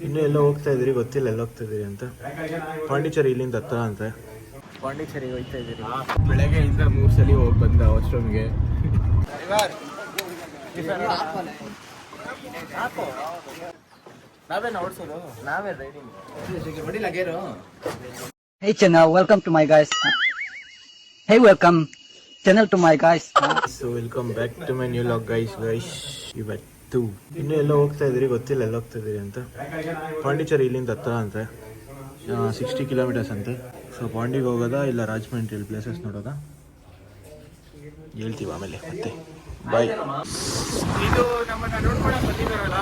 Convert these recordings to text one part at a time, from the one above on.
ಇನ್ನೂ ಎಲ್ಲೋ ಹೋಗ್ತಾ ಇದ್ದೀರಿ, ಗೊತ್ತಿಲ್ಲ ಎಲ್ಲ ಹೋಗ್ತಾ ಇದ್ದೀರಿ ಅಂತ. ಪಾಂಡಿಚೇರಿ ಇಲ್ಲಿಂದ ಹತ್ರ ಅಂತೆ. ಪಾಂಡಿಚೇರಿಗೆ ಹೋಗ್ತಾ ಇದ್ದೀರಿ. ಬೆಳಗ್ಗೆಯಿಂದ 3 ಸಲ ಹೋಗಿ ಬಂದ ವಾಶ್ರೂಮ್ಗೆ. ನಾವೇ ನೋಡ್ಸೋದು, ನಾವೇ riding. Hey channel, welcome to my guys. Hey welcome channel to my guys. So welcome back to my new vlog guys. ಇವತ್ತು ಇನ್ನೂ ಎಲ್ಲೋ ಹೋಗ್ತಾ ಇದ್ದೀರಿ, ಗೊತ್ತಿಲ್ಲ ಎಲ್ಲ ಹೋಗ್ತಾ ಇದ್ದೀರಿ ಅಂತ. ಪಾಂಡಿಚೇರಿ ಇಲ್ಲಿಂದ ಹತ್ರ ಅಂತೆ, 60 ಕಿಲೋಮೀಟರ್ಸ್ ಅಂತೆ. ಸೊ ಪಾಂಡಿಗೆ ಹೋಗೋದಾ ಇಲ್ಲ ರಾಜಮಂಡ್ರಿ ಪ್ಲೇಸಸ್ ನೋಡೋದಾ ಹೇಳ್ತೀವಿ ಆಮೇಲೆ. ಮತ್ತೆ ಬಾಯ್. ಇದು ನಮ್ಮನ್ನ ನೋಡ್ಕೊಳಕ್ಕೆ ಬಂದಿದ್ದಾರಲ್ಲ,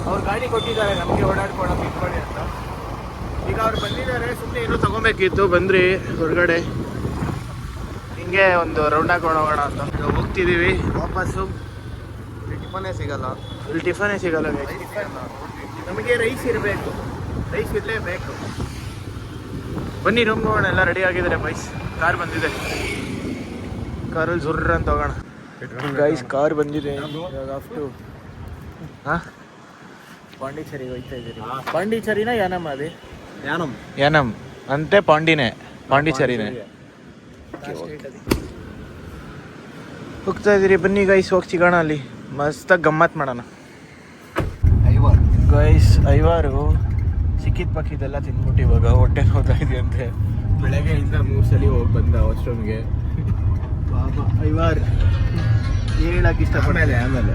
ಅವ್ರು ಗಾಡಿ ಕೊಟ್ಟಿದ್ದಾರೆ ನಮಗೆ ಓಡಾಡ್ಕೊಳಕ್ಕೆ ಇಟ್ಕೊಳ್ಳಿ ಅಂತ. ಈಗ ಅವ್ರು ಬಂದಿದ್ದಾರೆ, ಸುಮ್ಮನೆ ಇನ್ನೂ ತೊಗೊಬೇಕಿತ್ತು. ಬಂದ್ರಿ ಹೊರಗಡೆ ಹಿಂಗೆ ಒಂದು ರೌಂಡ್ ಹಾಕೊಂಡು ಹೋಗೋಣ ಅಂತ. ಈಗ ಹೋಗ್ತಿದ್ದೀವಿ ವಾಪಸ್ಸು. ಟಿಫನೇ ಸಿಗಲ್ಲ, ಇಲ್ಲಿ ಟಿಫನೇ ಸಿಗಲ್ಲ. ನಮಗೆ ರೈಸ್ ಇರಬೇಕು, ರೈಸ್ ಇರಲೇಬೇಕು. ಬನ್ನಿ ರೂಮ್ಗೆ ಹೋಗೋಣ. ಎಲ್ಲ ರೆಡಿ ಆಗಿದ್ದಾರೆ ಬಾಯ್ಸ್. ಕಾರ್ ಬಂದಿದೆ, ಕಾರಲ್ಲಿ ಜುರ್ರ ಅಂತ ಹೋಗೋಣ ಗೈಸ್. ಕಾರ್ ಬಂದಿದೆ. ಹಾಂ, ಪಾಂಡಿಚೇರಿಗೆ ಹೋಗ್ತಾ ಇದ್ದೀರಿ. ಪಾಂಡಿಚೇರಿನ ಯಾನಮ್? ಅದೇ ಯಾನಮ್ ಅಂತೆ. ಪಾಂಡಿನೇ, ಪಾಂಡಿಚೇರಿನೇ ಹೋಗ್ತಾ ಇದ್ದೀರಿ. ಬನ್ನಿ ಗೈಸ್, ಹೋಗಿ ಸಿಗೋಣ ಅಲ್ಲಿ, ಮಸ್ತಾಗಿ ಗಮ್ಮತ್ ಮಾಡೋಣ ಗೈಸ್. ಐವಾರು ಸಿಕ್ಕಿದ ಪಕ್ಕಿದೆಲ್ಲ ತಿನ್ಬಿಟ್ಟು ಇವಾಗ ಹೊಟ್ಟೆ ನೋಡ್ತಾ ಇದೆಯಂತೆ. ಬೆಳಗ್ಗೆಯಿಂದ 3 ಸಲ ಹೋಗಿ ಬಂದ ವಾಶ್ರೂಮ್ಗೆ. ಬಾಬಾ ಐವಾರ್ ಏನು ಹೇಳಕ್ಕೆ ಇಷ್ಟಪಡಲ್ಲ. ಆಮೇಲೆ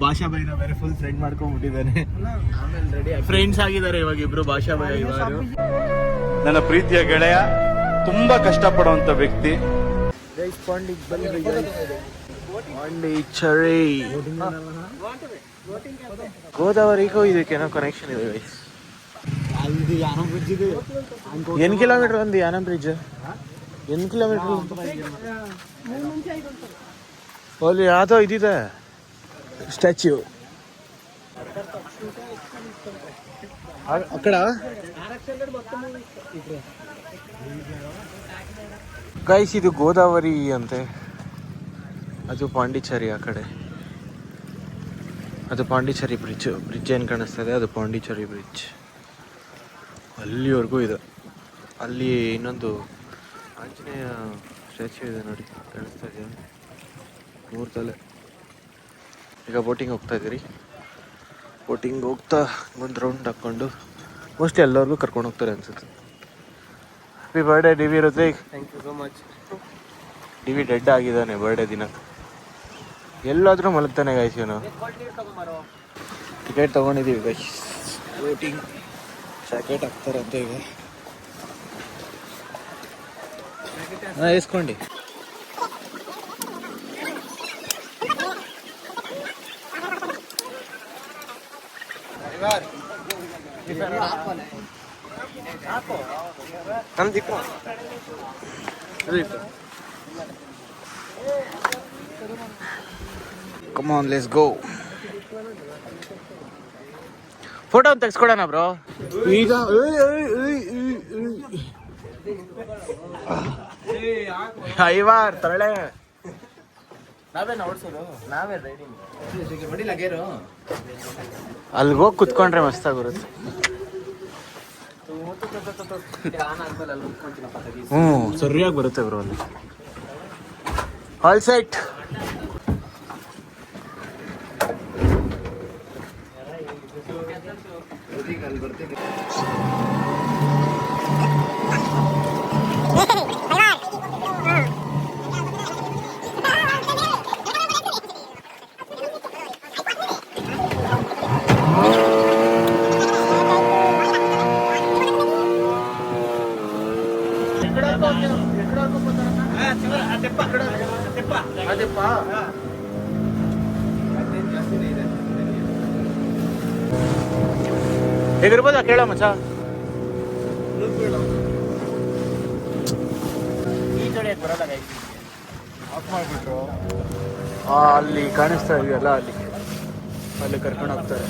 ಭಾಷಾ ಬೈನ ಬೇರೆ ಫುಲ್ ಫ್ರೆಂಡ್ ಮಾಡ್ಕೊಂಡ್ಬಿಟ್ಟಿದ್ದಾನೆ. ಫ್ರೆಂಡ್ಸ್ ಆಗಿದ್ದಾರೆ ಇವಾಗ ಇಬ್ರು, ಭಾಷಾ ಬೈ ಐವಾರು. ನನ್ನ ಪ್ರೀತಿಯ ಗೆಳೆಯ, ತುಂಬಾ ಕಷ್ಟಪಡುವಂತ ವ್ಯಕ್ತಿ. ಪಾಂಡಿಚೇರಿ ಗೋದಾವರಿಗೂ ಇದಕ್ಕೇನೋ ಕನೆಕ್ಷನ್ ಇದೆ ಗೈಸ್. ಏನು ಕಿಲೋಮೀಟರ್ ಒಂದು ಯಾನಮ್ ಬ್ರಿಡ್ಜ್? 8 ಕಿಲೋಮೀಟರ್ ಅಲ್ಲಿ ಯಾವುದೋ ಇದಿದೆ ಸ್ಟ್ಯಾಚ್ಯೂ ಅక్కడ ಗೈಸ್. ಇದು ಗೋದಾವರಿ ಅಂತೆ, ಅದು ಪಾಂಡಿಚೇರಿ ಆ ಕಡೆ. ಅದು ಪಾಂಡಿಚೇರಿ ಬ್ರಿಡ್ಜ್ ಏನು ಕಾಣಿಸ್ತದೆ, ಅದು ಪಾಂಡಿಚೇರಿ ಬ್ರಿಡ್ಜ್. ಅಲ್ಲಿವರೆಗೂ ಇದೆ. ಅಲ್ಲಿ ಇನ್ನೊಂದು ಆಂಜನೇಯ ಸ್ಟ್ಯಾಚ್ಯೂ ಇದೆ ನೋಡಿ, ಕಾಣಿಸ್ತಾ ಇದೆಯಾ? 3 ತಲೆ. ಈಗ ಬೋಟಿಂಗ್ ಹೋಗ್ತಾ ಇದ್ದೀರಿ. ಬೋಟಿಂಗ್ ಹೋಗ್ತಾ ಒಂದು ರೌಂಡ್ ಹಾಕ್ಕೊಂಡು ಮೋಸ್ಟ್ಲಿ ಎಲ್ಲರಿಗೂ ಕರ್ಕೊಂಡು ಹೋಗ್ತಾರೆ ಅನ್ಸುತ್ತೆ. Happy birthday D V Ritvik. Thank you so much. D V dead ಆಗಿದ್ದಾನೆ ಬರ್ಡೇ ದಿನ. ಎಲ್ಲಾದರೂ ಮಲಗ್ತಾನೆ ಗೈಸ್ ಇವನು. ಟಿಕೆಟ್ ತೊಗೊಂಡಿದ್ದೀವಿ ಗೈಸ್. ಬೋಟಿಂಗ್ ಜಾಕೆಟ್ ಹಾಕ್ತಾರಂತೆ ಈಗ. ಹಾಂ, ಇಸ್ಕೊಂಡು come on, let's go. Photo ಒಂದು ತೆಗೆಸ್ಕೊಡೋಣ ಬ್ರೋ ಈಗ. ಐವಾರ್ ತರಳೆ. ನಾವೇ ನೋಡ್ಸೋದು, ನಾವೇ ರೈಡಿಂಗ್. ಅಲ್ಲಿಗೆ ಹೋಗಿ ಕುತ್ಕೊಂಡ್ರೆ ಮಸ್ತಾಗಿರುತ್ತೆ. ಸರಿಯಾಗಿ ಬರುತ್ತೆ ಬ್ರೋ ಅಲ್ಲಿ. All set. ಹೇಗಿರ್ಬೋದಾ ಕೇಳ ಮಚ್ಚ. ಈ ಕಡೆ ಬರಲ್ಲ ಗೈಸ್, ಆಫ್ ಮಾಡಿಬಿಟ್ರು. ಅಲ್ಲಿ ಕಾಣಿಸ್ತಾ ಇದೆಯಲ್ಲ, ಅಲ್ಲಿ ಕರ್ಕೊಂಡು ಹೋಗ್ತಾರೆ.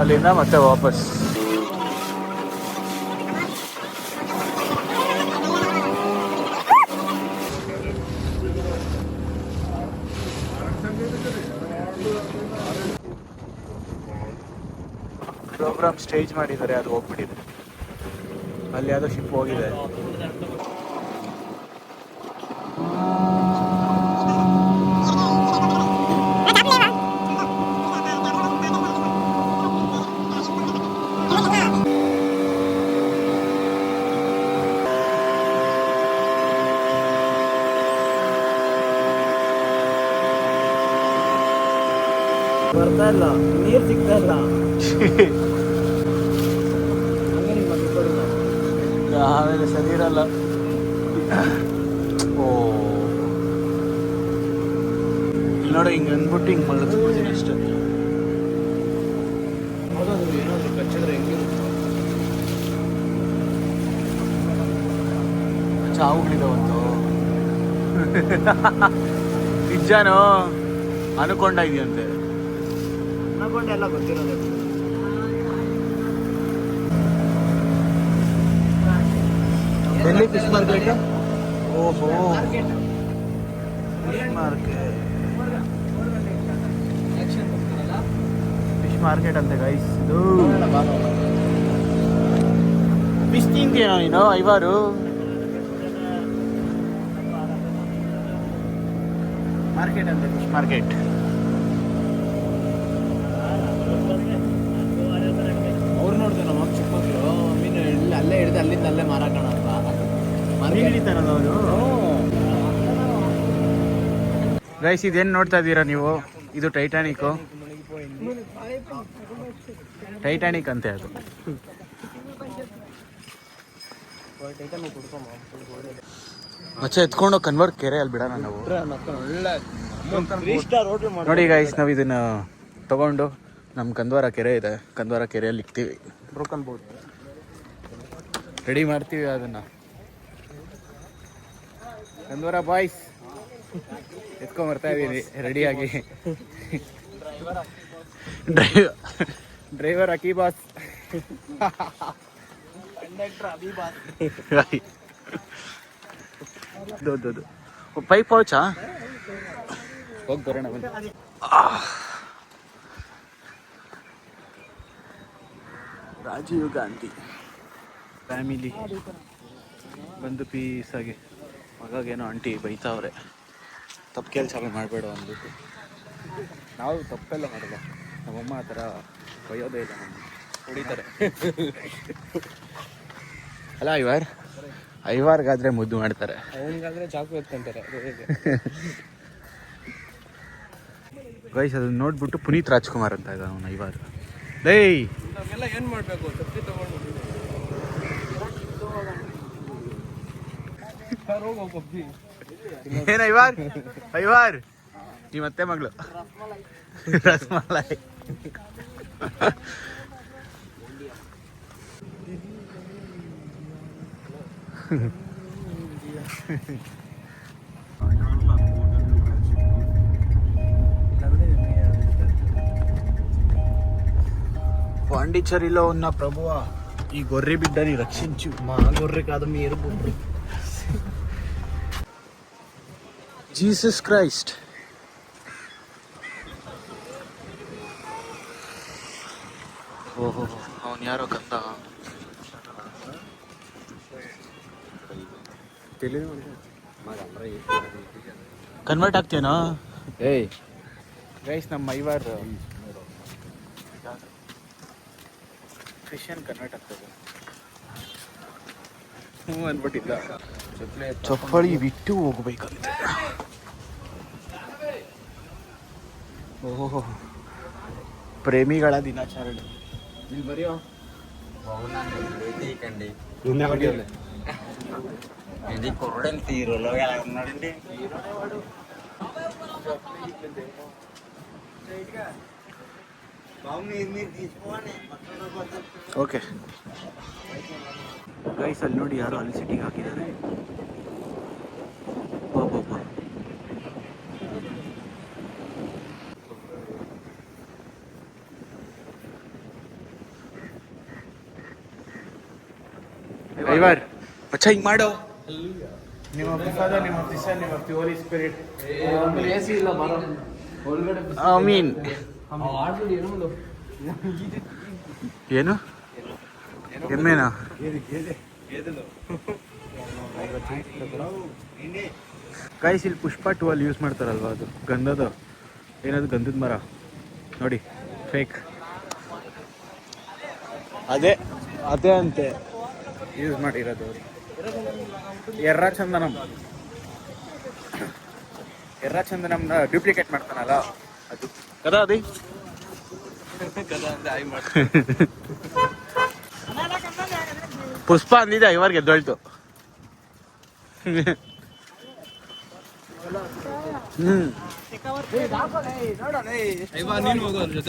ಅಲ್ಲಿಂದ ಮತ್ತೆ ವಾಪಸ್. ಪ್ರೋಗ್ರಾಮ್ ಸ್ಟೇಜ್ ಮಾಡಿದ್ದಾರೆ, ಅದು ಹೋಗ್ಬಿಟ್ಟಿದೆ. ಅಲ್ಲಿ ಯಾವುದೋ ಶಿಪ್ ಹೋಗಿದೆ. ಬರ್ತಾ ಇಲ್ಲ, ನೀರು ಸಿಗ್ತಾ ಇಲ್ಲ. ಆಮೇಲೆ ಸರಿ ಇರಲ್ಲ. ಓ ಇಲ್ಲಿ ನೋಡು, ಹಿಂಗೆ ಅಂದ್ಬಿಟ್ಟು ಹಿಂಗೆ ಮಲಗಿಸ್ಬಿಡ್ತೀನಿ ಅಷ್ಟೇ. ಏನಾದ್ರು ಕಚ್ಚಿದ್ರೆ ಹೆಂಗೆ ಚಾವುಗಳಿದಾವಂತು. ನಿಜಾನೋ ಅನ್ಕೊಂಡ ಇದೆಯಂತೆ. ಎಲ್ಲ ಗೊತ್ತಿರೋದು. ಎಲ್ಲಿ ಫಿಶ್ ಮಾರ್ಕೆಟ್? ಓಹೋ, ಫಿಶ್ ಮಾರ್ಕೆಟ್, ಫಿಶ್ ಮಾರ್ಕೆಟ್ ಅಂತೆ ಗೈಸ್. ಇದು ಫಿಶ್ ತಿಂತೀನೋ ನೀನು? ಐವಾರು ಮಾರ್ಕೆಟ್ ಅಂತೆ, ಫಿಶ್ ಮಾರ್ಕೆಟ್. ಅವ್ರು ನೋಡಿದೆ ನಮ್ಮ ಚಿಕ್ಕ ಮಕ್ಕಳು ಮೀನು ಅಲ್ಲೇ ಹಿಡಿದು ಅಲ್ಲಿಂದ ಅಲ್ಲೇ ಮಾರಾಕೋಣ ಅಂತ ಹಿಡಿತಾರಲ್ಲ ಅವರು. ಗೈಸ್ ಇದೇನು ನೋಡ್ತಾ ಇದ್ದೀರಾ ನೀವು? ಇದು ಟೈಟಾನಿಕ್ಕು. ಟೈಟಾನಿಕ್ ಅಂತೆ ಅದು. ಮಚ್ಚ ಎತ್ಕೊಂಡು ಕನ್ವರ್ ಕೆರೆ ಅಲ್ಲಿ ಬಿಡೋಣ ನಾವು. ನೋಡಿ ಗೈಸ್, ನಾವು ಇದನ್ನ ತಗೊಂಡು ನಮ್ಮ ಕಂದ್ವಾರ ಕೆರೆ ಇದೆ, ಕಂದ್ವಾರ ಕೆರೆಯಲ್ಲಿ ಇಕ್ತೀವಿ. ಬ್ರೋಕನ್ ಬೋಟ್ ರೆಡಿ ಮಾಡ್ತೀವಿ ಅದನ್ನ. ಕಂದ್ವಾರ ಬಾಯ್ಸ್ ಎತ್ಕೊಂಡ್ ಬರ್ತಾ ಇದೀನಿ ರೆಡಿಯಾಗಿ. ಡ್ರೈವರ್ ಅಕಿ ಬಾಸ್, ಪೈಪ್ ಪೌಚಾ ಹೋಗಿ ಬರೋಣ ಬನ್ನಿ. ರಾಜೀವ್ ಗಾಂಧಿ ಫ್ಯಾಮಿಲಿ ಬಂದು ಪೀಸಾಗಿ ಮಗೇನೋ ಆಂಟಿ ಬೈತಾವ್ರೆ, ತಪ್ಪು ಕೆಲಸ ಮಾಡಬೇಡ ಅಂದ್ಬಿಟ್ಟು. ನಾವು ತಪ್ಪೆಲ್ಲ ಮಾಡಲ್ಲ, ನಮ್ಮಮ್ಮ ಆ ಥರ ಬೈಯೋದೇ ಇಲ್ಲ, ನಮ್ಮ ಹೊಡಿತಾರೆ. ಅಲ್ಲ ಐವಾರ್ಗಾದ್ರೆ ಮುದ್ದು ಮಾಡ್ತಾರೆ, ಅವನಿಗಾದ್ರೆ ಚಾಕು ಎತ್ಕೊಂತಾರೆ. ಗೈಸ್ ಅದನ್ನ ನೋಡ್ಬಿಟ್ಟು ಪುನೀತ್ ರಾಜ್ಕುಮಾರ್ ಅಂತ ಇದ್ದ ಅವನು ಐವಾರ್. ಏಯ್ ಏನು ಮಾಡಬೇಕು? ತಪ್ಪಿ ತಗೊಂಡು ಏನ್ ಐವಾರ್ ನೀ ಮತ್ತೆ ಮಗಳು ರಸ್ಮಲಾಯ್. పాండిచ్చేరిలో ఉన్న ప్రభువ ఈ గొర్రె బిడ్డని రక్షించు. మా గొర్రె కాదు, మీరు గొర్రె. Jesus Christ. ಓಹೋ, ಅವನು ಯಾರೋ ಕಂದ. ಕನ್ವರ್ಟ್ ಆಗ್ತೇನೋ? ಏಯ್ ಗೈಸ್, ನಮ್ಮ ಐವಾರ್ ಫಿಶನ್ ಕನ್ವರ್ಟ್ ಆಗ್ತದೆ. ಹ್ಞೂ ಅನ್ಬಿಟ್ಟಿಲ್ಲ, ಚಪ್ಪಳಿ ಬಿಟ್ಟು ಹೋಗ್ಬೇಕಂತೆ. ಓಹೋ, ಪ್ರೇಮಿಗಳ ದಿನಾಚರಣೆ. ಇಲ್ಲಿ ಬರೆಯೋ ಓಕೆ ಗೈಸ್, ಅಲ್ಲಿ ನೋಡಿ ಯಾರೋ ಅಲ್ಲಿ ಸಿಟಿಗೆ ಹಾಕಿದ್ದಾರೆ. ಐವಾರ್ ಮಚ್ಚ ಹಿಂಗ್ ಮಾಡೋ. ನಿಮ್ಮ ಪ್ರಸಾದ, ನಿಮ್ಮ ದಿಸ, ನಿಮ್ಮ ಪ್ಯೂರಿ ಸ್ಪಿರಿಟ್. ಎ ಸಿ ಇಲ್ಲ, ಐ ಮೀನ್ ಏನು ಎಮ್ಮೆನಾ? ಗೈಸ್ ಇಲ್ಲಿ ಪುಷ್ಪ 2 ಅಲ್ಲಿ ಯೂಸ್ ಮಾಡ್ತಾರಲ್ವಾ, ಅದು ಗಂಧದ ಏನದು ಗಂಧದ ಮರ ನೋಡಿ, ಫೇಕ್. ಅದೇ ಅಂತೆ ಯೂಸ್ ಮಾಡಿರೋದು ಅವರು. ಎರ್ರ ಚಂದನಂನ ಡ್ಯೂಪ್ಲಿಕೇಟ್ ಮಾಡ್ತಾನಲ್ಲ ಅದು ಕದಾ ಅದೇ ಪುಷ್ಪ ಅಂದಿದೆ ಐವಾರ್ ಗೆದ್ದೋಳ್ತು.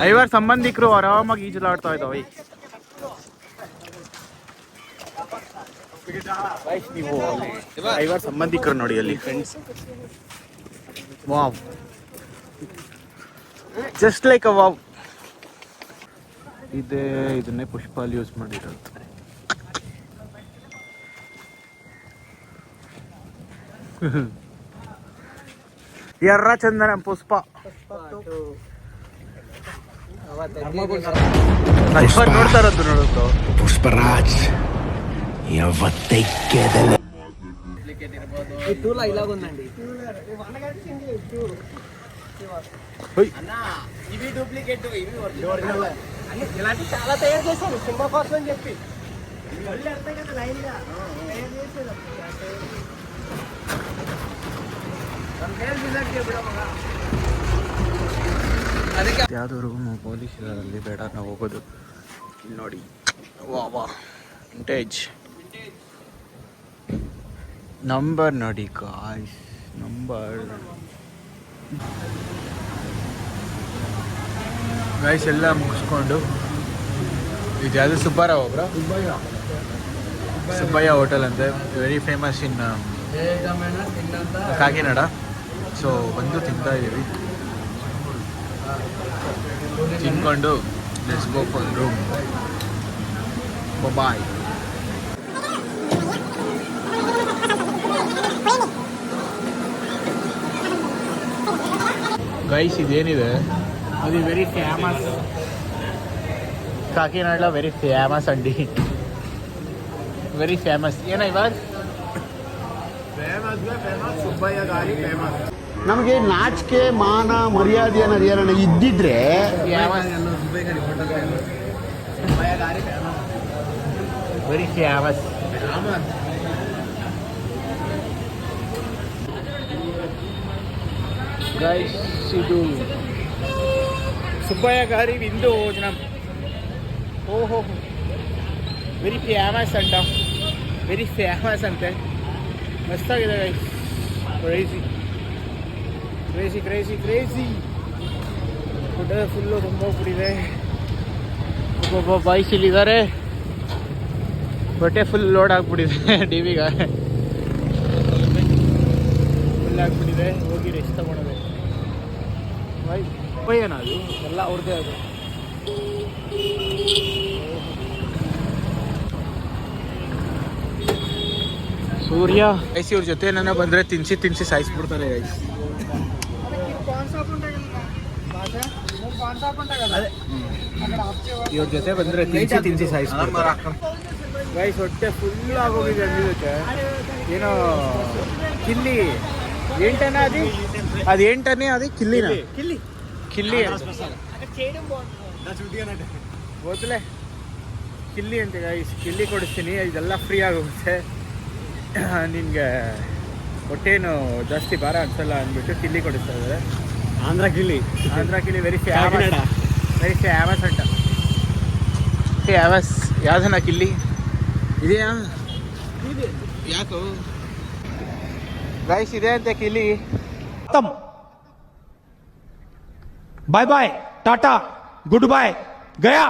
ಐವಾರ್ ಸಂಬಂಧಿಕರು ಆರಾಮಾಗಿ ಈಜಲಾಡ್ತಾ ಇದ್ದಾವೆ. ನೀವು ಐವಾರ್ ಸಂಬಂಧಿಕರು ನೋಡಿ ಅಲ್ಲಿ friends. Wow, just like a wow. ಇದನ್ನೇ ಪುಷ್ಪ ಅಲ್ಲಿ ಯೂಸ್ ಮಾಡಿರೋದು. ಎರ್ರ ಚಂದನ ಪುಷ್ಪ. ನೋಡ್ತಾ ಇರೋದು ನೋಡೋದು పుష్పరాజ్ ఎవత్తెక్కేదలే ఇవి డూప్లికేట్, ఇవి ఒరిజినల్. ఇలాంటి చాలా తయారు చేశారు సినిమా కోసం అని చెప్పి. ಯಾವುದು ರೂಮು ಪೊಲೀಸ್ ಇರೋದಲ್ಲಿ ಬೇಡ ನಾವು ಹೋಗೋದು. ಇಲ್ಲಿ ನೋಡಿ, ವಾ ವಿಂಟೇಜ್ ನಂಬರ್ ನೋಡಿ ಗಾಯ್ಸ್, ನಂಬರ್ ಗೈಸ್ ಎಲ್ಲ ಮುಗಿಸ್ಕೊಂಡು ಇದು ಯಾವುದು ಸುಬ್ಬಾರಾವ್ ಒಬ್ರ ಸುಬ್ಬಯ್ಯ ಹೋಟೆಲ್ ಅಂತೆ, very famous in Kakinada. So ಬಂದು ತಿಂತಾ ಇದ್ದೀವಿ. ತಿನ್ಕೊಂಡು let's go for room. Bye. Guys ಇದೇನಿದೆ ಅದು very famous Kakinada, very famous ಅಂಡಿ, ವೆರಿ ಫೇಮಸ್. ಏನ ಇವಾಗ ಫೇಮಸ್ ಸುಬ್ಬಯ್ಯ ಗಾರಿ ಫೇಮಸ್. ನಮಗೆ ನಾಚಿಕೆ ಮಾನ ಮರ್ಯಾದೆ ಅನ್ನೋದು ಏನನ್ನ ಇದ್ದಿದ್ರೆ ವೆರಿ ಫೇಮಸ್. ಗೈಸ್ ಇದು ಸುಬ್ಬಯ್ಯ ಗಾರಿ ವಿಂದು ಭೋಜನ. ಓಹೋ, ವೆರಿ ಫೇಮಸ್ ಅಂಟ, ವೆರಿ ಫೇಮಸ್ ಅಂತೆ. ಮಸ್ತಾಗಿದೆ guys, crazy crazy crazy crazy. ಹೊಟ್ಟೆ ಫುಲ್ಲು ತುಂಬ ಹೋಗ್ಬಿಟ್ಟಿದೆ. ಒಬ್ಬೊಬ್ಬ ಬಾಯ್ಸ್ ಇಲ್ಲಿದ್ದಾರೆ, ಹೊಟ್ಟೆ ಫುಲ್ ಲೋಡ್ ಆಗಿಬಿಟ್ಟಿದೆ. ಟಿವಿಗೆ ಫುಲ್ ಆಗಿಬಿಟ್ಟಿದೆ. ಹೋಗಿ ರೆಸ್ಟ್ ತಗೊಳೋದೆ. ಏನದು ಎಲ್ಲ ಅವ್ರದ್ದೇ ಅದು. ಸೂರ್ಯ ಐಸಿ ಇವ್ರ ಜೊತೆ ನನ್ನ ಬಂದರೆ ತಿನ್ಸಿ ಸಾಯಿಸ್ಬಿಡ್ತಾರೆ ಗೈಸ್. ಇವ್ರ ಜೊತೆ ಬಂದರೆ ತಿನ್ಸಿ ಸಾಯಿಸ್ಬಿಡ್ತಾರೆ ಗೈಸ್. ಹೊಟ್ಟೆ ಫುಲ್ ಆಗೋಗಿದೆ ಅಂದಿದ್ದಕ್ಕೆ. ಏನೋ ಕಿಲ್ಲಿ ಎಂಟನೇ ಅದು ಎಂಟನೇ ಅದು ಕಿಲ್ಲಿನ ಕಿಲ್ಲಿ ಗೊತ್ತಲೇ ಕಿಲ್ಲಿ ಅಂತ ಗೈಸ್. ಕಿಲ್ಲಿ ಕೊಡಿಸ್ತೀನಿ, ಇದೆಲ್ಲ ಫ್ರೀ ಆಗೋಗುತ್ತೆ ನಿನಗೆ. ಹೊಟ್ಟೆನು ಜಾಸ್ತಿ ಭಾರ ಅನ್ಸಲ್ಲ ಅಂದ್ಬಿಟ್ಟು ಕಿಲ್ಲಿ ಕೊಡಿಸ್ತಾ ಇದ್ದಾರೆ. ಆಂಧ್ರ ಕಿಲ್ಲಿ ವೆರಿ ಫೇಮಸ್ ಅಂಟ. ಫೇಮಸ್ ಯಾವ್ದನ ಕಿಲ್ಲಿ ಇದೆಯಾ? ಯಾಕೋ ಗೈಸ್ ಇದೆ ಅಂತೆ ಕಿಲ್ಲಿ. Bye bye tata good bye गया.